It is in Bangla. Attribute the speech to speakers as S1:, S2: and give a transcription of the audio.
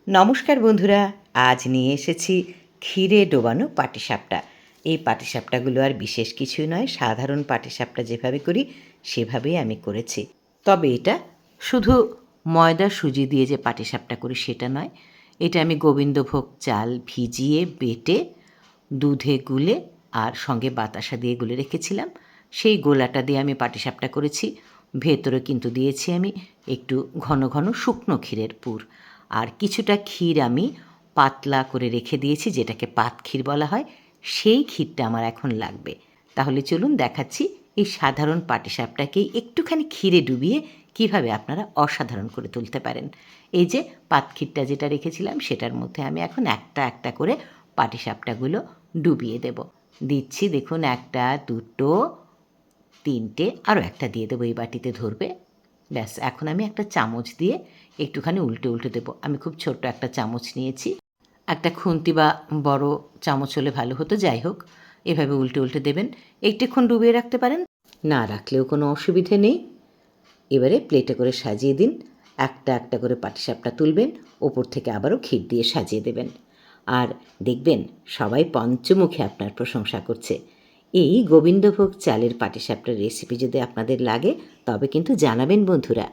S1: নমস্কার বন্ধুরা, আজ নিয়ে এসেছি ক্ষীরে ডোবানো পাটিসাপটা। এই পাটিসাপটাগুলো আর বিশেষ কিছুই নয়, সাধারণ পাটিসাপটা যেভাবে করি সেভাবেই আমি করেছি। তবে এটা শুধু ময়দা সুজি দিয়ে যে পাটিসাপটা করি সেটা নয়, এটা আমি গোবিন্দভোগ চাল ভিজিয়ে বেটে দুধে গুলে আর সঙ্গে বাতাসা দিয়ে গুলে রেখেছিলাম। সেই গোলাটা দিয়ে আমি পাটিসাপটা করেছি। ভেতরে কিন্তু দিয়েছি আমি একটু ঘন ঘন শুকনো ক্ষীরের পুর, আর কিছুটা ক্ষীর আমি পাতলা করে রেখে দিয়েছি, যেটাকে পাতক্ষীর বলা হয়। সেই ক্ষীরটা আমার এখন লাগবে। তাহলে চলুন দেখাচ্ছি এই সাধারণ পাটিসাপটাকেই একটুখানি ক্ষীরে ডুবিয়ে কিভাবে আপনারা অসাধারণ করে তুলতে পারেন। এই যে পাতক্ষীরটা যেটা রেখেছিলাম সেটার মধ্যে আমি এখন একটা একটা করে পাটিসাপটাগুলো ডুবিয়ে দেব। দিচ্ছি, দেখুন, একটা, দুটো, তিনটে, আরও একটা দিয়ে দেবো, এই বাটিতে ধরবে। ব্যাস, এখন আমি একটা চামচ দিয়ে একটুখানি উল্টে উল্টে দেবো। আমি খুব ছোট্ট একটা চামচ নিয়েছি, একটা খুন্তি বা বড় চামচ হলে ভালো হতো, যাই হোক। এভাবে উল্টে উল্টে দেবেন। একটুক্ষণ ডুবিয়ে রাখতে পারেন, না রাখলেও কোনো অসুবিধে নেই। এবারে প্লেটে করে সাজিয়ে দিন। একটা একটা করে পাটিসাপটা তুলবেন, ওপর থেকে আবারও ক্ষীর দিয়ে সাজিয়ে দেবেন। আর দেখবেন সবাই পঞ্চমুখে আপনার প্রশংসা করছে। এই গোবিন্দভোগ চালের পাটিসাপটার রেসিপি যদি আপনাদের লাগে তবে কিন্তু জানাবেন বন্ধুরা।